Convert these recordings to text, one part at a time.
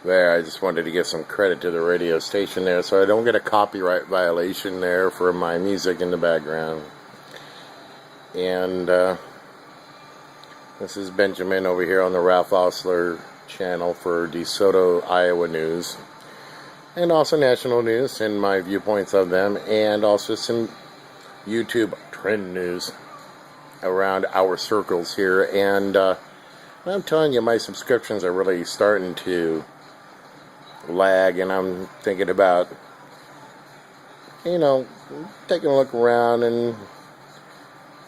there. I just wanted to give some credit to the radio station there so I don't get a copyright violation there for my music in the background. And this is Benjamin over here on the Ralph Osler channel for DeSoto, Iowa news, and also national news and my viewpoints of them, and also some YouTube trend news around our circles here. And I'm telling you, my subscriptions are really starting to lag, and I'm thinking about, taking a look around and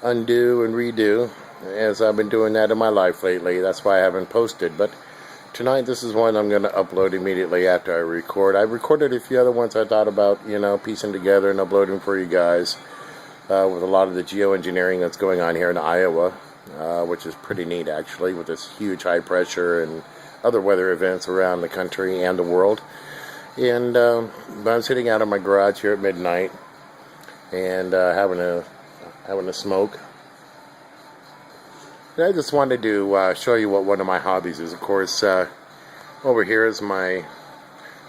undo and redo, as I've been doing that in my life lately. That's why I haven't posted. But tonight, this is one I'm going to upload immediately after I record. I recorded a few other ones I thought about, piecing together and uploading for you guys, with a lot of the geoengineering that's going on here in Iowa, which is pretty neat, actually, with this huge high pressure and other weather events around the country and the world. And I'm sitting out in my garage here at midnight and having a smoke. And I just wanted to show you what one of my hobbies is. Of course, over here is my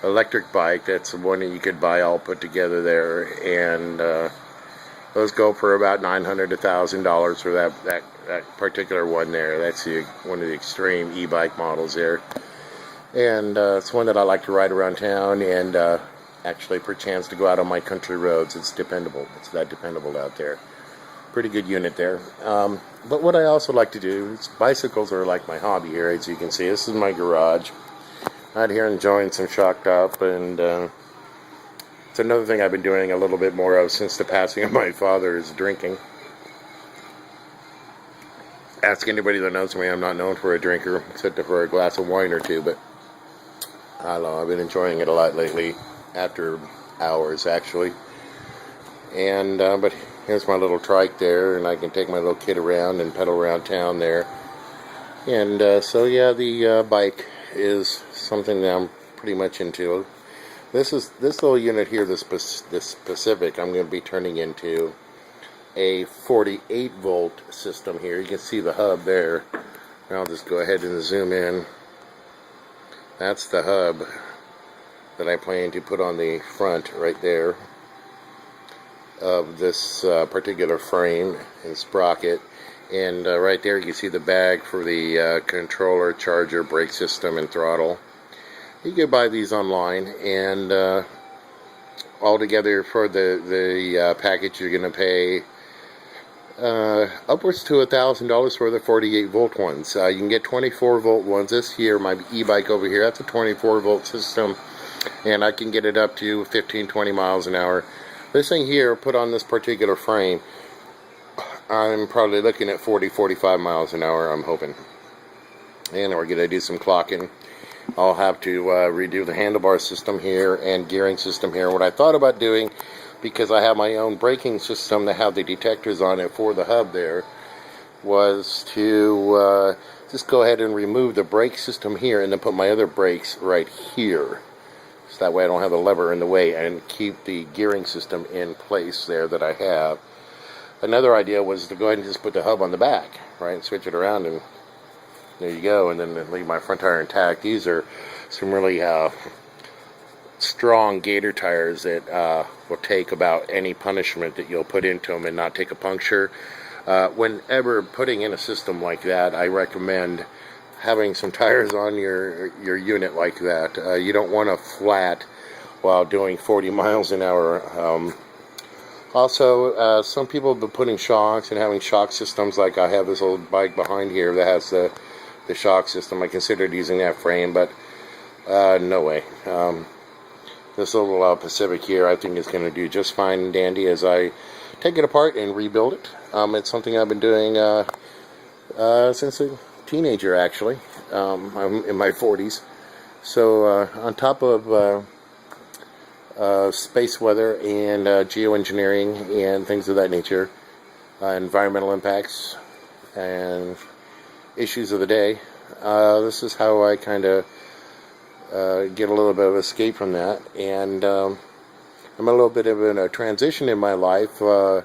electric bike. That's one that you could buy all put together there, and those go for about $900 to $1,000 for that particular one there. That's one of the extreme e-bike models there, and it's one that I like to ride around town, and actually perchance to go out on my country roads. It's dependable. It's that dependable out there. Pretty good unit there. But what I also like to do is, bicycles are like my hobby here, as you can see. This is my garage out here, enjoying some Shock Top, and it's another thing I've been doing a little bit more of since the passing of my father, is drinking. Ask anybody that knows me, I'm not known for a drinker, except for a glass of wine or two, but I don't know, I've been enjoying it a lot lately, after hours actually. And but here's my little trike there, and I can take my little kid around and pedal around town there. And so yeah, the bike is something that I'm pretty much into. This little unit here, this Pacific, I'm going to be turning into a 48 volt system here. You can see the hub there. I'll just go ahead and zoom in. That's the hub that I plan to put on the front right there of this particular frame and sprocket. And right there you can see the bag for the controller, charger, brake system, and throttle. You can buy these online, and altogether for the package you're going to pay upwards to $1,000 for the 48 volt ones. You can get 24 volt ones. This here, my e-bike over here, that's a 24 volt system, and I can get it up to 15-20 miles an hour. This thing here, put on this particular frame, I'm probably looking at 40-45 miles an hour, I'm hoping. And we're going to do some clocking. I'll have to redo the handlebar system here and gearing system here. What I thought about doing, because I have my own braking system that have the detectors on it for the hub there, was to just go ahead and remove the brake system here and then put my other brakes right here. So that way I don't have the lever in the way, and keep the gearing system in place there that I have. Another idea was to go ahead and just put the hub on the back, right, and switch it around, and there you go, and then leave my front tire intact. These are some really strong Gator tires that will take about any punishment that you'll put into them and not take a puncture. Whenever putting in a system like that, I recommend having some tires on your unit like that. You don't want to flat while doing 40 miles an hour. Also, some people have been putting shocks and having shock systems. Like I have this old bike behind here that has the shock system. I considered using that frame, but no way. This little Pacific here, I think, is going to do just fine and dandy as I take it apart and rebuild it. It's something I've been doing since a teenager, actually. I'm in my 40s. So on top of space weather and geoengineering and things of that nature, environmental impacts and issues of the day, this is how I kind of get a little bit of escape from that. And I'm a little bit of in a transition in my life. I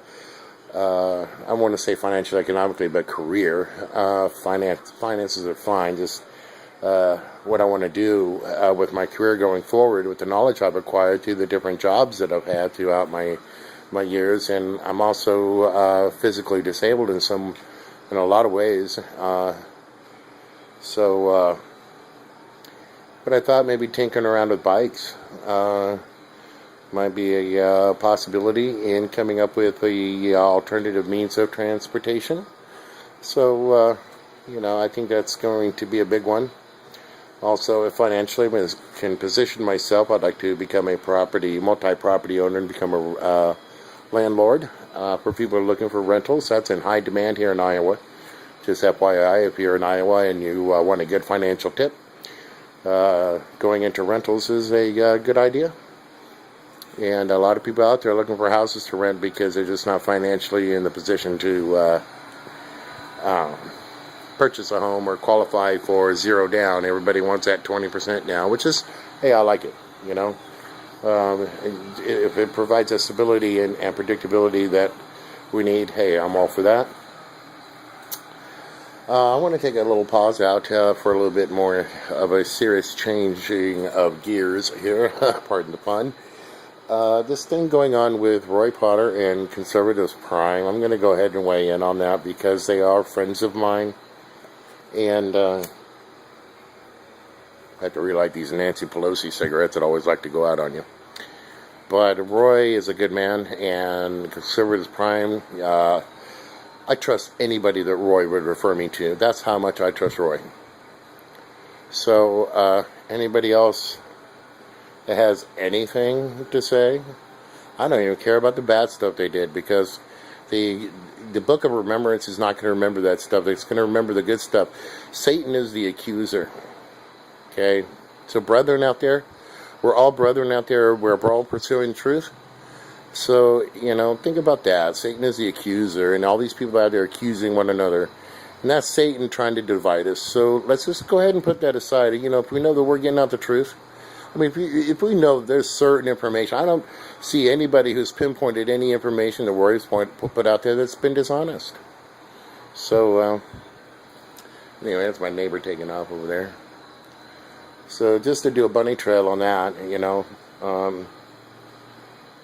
want to say financially, economically, but career. Finances are fine. Just what I want to do with my career going forward, with the knowledge I've acquired through the different jobs that I've had throughout my years. And I'm also physically disabled in a lot of ways. But I thought maybe tinkering around with bikes might be a possibility in coming up with the alternative means of transportation. So, I think that's going to be a big one. Also, if financially I can position myself, I'd like to become a multi-property owner and become a landlord for people who are looking for rentals. That's in high demand here in Iowa. Just FYI, if you're in Iowa and you want a good financial tip, going into rentals is a good idea. And a lot of people out there are looking for houses to rent because they're just not financially in the position to purchase a home or qualify for zero down. Everybody wants that 20% down, which is, hey, I like it, if it provides us stability and predictability that we need, hey, I'm all for that. I want to take a little pause out for a little bit more of a serious changing of gears here, pardon the pun. This thing going on with Roy Potter and Conservatives Prime, I'm going to go ahead and weigh in on that because they are friends of mine. And I have to relight these Nancy Pelosi cigarettes that always like to go out on you. But Roy is a good man, and Conservatives Prime, I trust anybody that Roy would refer me to. That's how much I trust Roy. So, anybody else that has anything to say, I don't even care about the bad stuff they did, because the book of remembrance is not going to remember that stuff. It's going to remember the good stuff. Satan is the accuser. Okay? So brethren out there, we're all brethren out there. We're all pursuing truth. So, think about that. Satan is the accuser, and all these people out there accusing one another. And that's Satan trying to divide us. So let's just go ahead and put that aside. If we know that we're getting out the truth, if we know there's certain information, I don't see anybody who's pinpointed any information that Roy's put out there that's been dishonest. So, anyway, that's my neighbor taking off over there. So, just to do a bunny trail on that,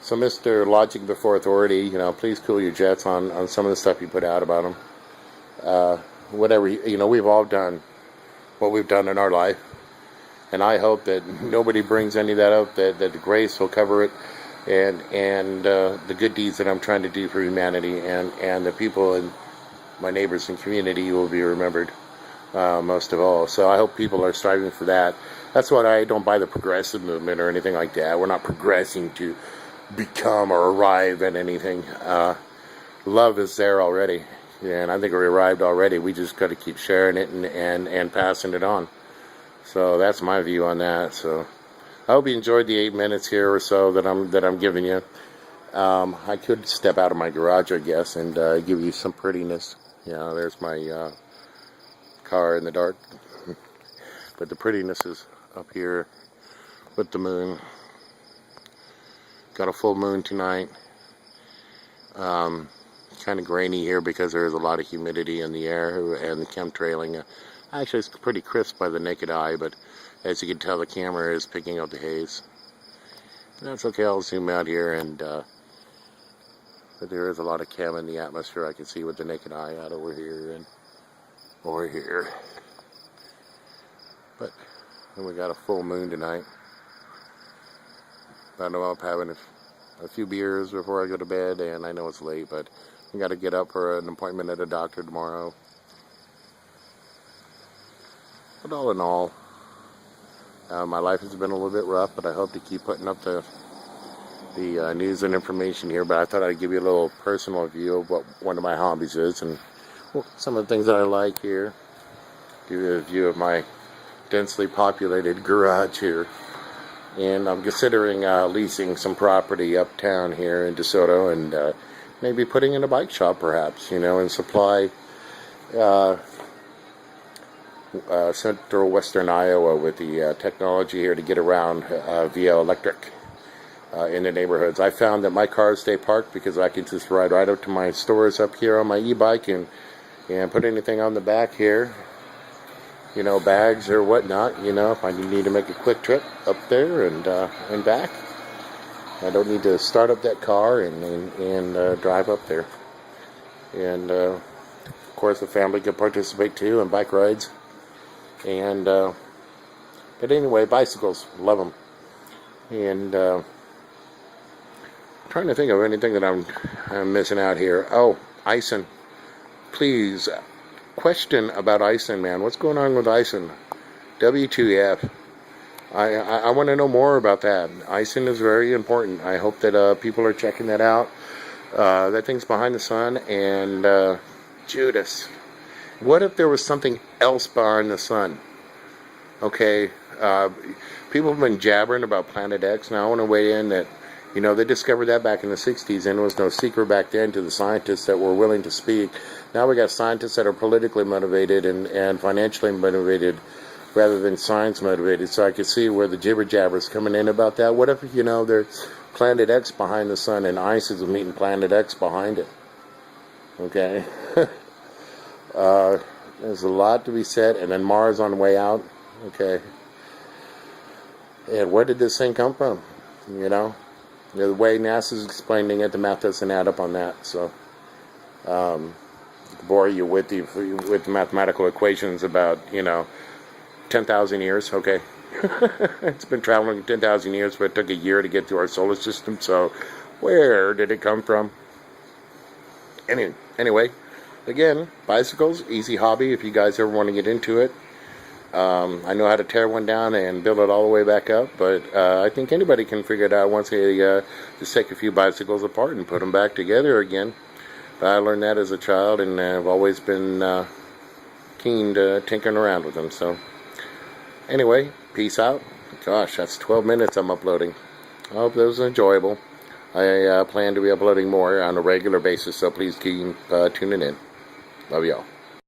so Mr. Logic Before Authority, please cool your jets on some of the stuff you put out about him. Whatever, we've all done what we've done in our life. And I hope that nobody brings any of that up, that the grace will cover it, and the good deeds that I'm trying to do for humanity, and the people and my neighbors and community will be remembered most of all. So I hope people are striving for that. That's why I don't buy the progressive movement or anything like that. We're not progressing to become or arrive at anything. Love is there already, and I think we arrived already. We just got to keep sharing it and passing it on. So that's my view on that. So I hope you enjoyed the 8 minutes here or so that I'm giving you. I could step out of my garage, I guess, and give you some prettiness. There's my car in the dark. But the prettiness is up here with the moon. Got a full moon tonight. Kind of grainy here because there's a lot of humidity in the air and the chemtrailing. Actually, it's pretty crisp by the naked eye, but as you can tell, the camera is picking up the haze. That's okay. I'll zoom out here, and but there is a lot of chem in the atmosphere. I can see with the naked eye out over here and over here. But we got a full moon tonight. I know I'm having a few beers before I go to bed, and I know it's late, but I got to get up for an appointment at a doctor tomorrow. But all in all, my life has been a little bit rough, but I hope to keep putting up the news and information here. But I thought I'd give you a little personal view of what one of my hobbies is, and some of the things that I like here. Give you a view of my densely populated garage here. And I'm considering leasing some property uptown here in DeSoto, and maybe putting in a bike shop perhaps, and supply central western Iowa with the technology here to get around via electric in the neighborhoods. I found that my cars stay parked because I can just ride right up to my stores up here on my e-bike and put anything on the back here bags or whatnot. If I need to make a quick trip up there and back, I don't need to start up that car and drive up there. And of course, the family can participate too in bike rides. And but anyway, bicycles, love them. And I'm trying to think of anything that I'm missing out here. Oh, ISON. Please, question about ISON, man. What's going on with ISON? W2F. I want to know more about that. ISON is very important. I hope that people are checking that out. That thing's behind the sun. And Judas. What if there was something else behind the sun? Okay, people have been jabbering about Planet X. Now I want to weigh in that, they discovered that back in the 60s, and it was no secret back then to the scientists that were willing to speak. Now we got scientists that are politically motivated and financially motivated rather than science motivated. So I could see where the jibber jabber's coming in about that. What if, there's Planet X behind the sun and ISIS is meeting Planet X behind it? Okay. There's a lot to be said, and then Mars on the way out. Okay. And where did this thing come from? The way NASA's explaining it, the math doesn't add up on that. So, bore you with the mathematical equations about 10,000 years. Okay. It's been traveling 10,000 years, but it took a year to get to our solar system. So, where did it come from? Anyway, again, bicycles, easy hobby if you guys ever want to get into it. I know how to tear one down and build it all the way back up, but I think anybody can figure it out once they just take a few bicycles apart and put them back together again. But I learned that as a child, and I've always been keen to tinkering around with them. So anyway, peace out. Gosh, that's 12 minutes I'm uploading. I hope that was enjoyable. I plan to be uploading more on a regular basis, so please keep tuning in. Love y'all.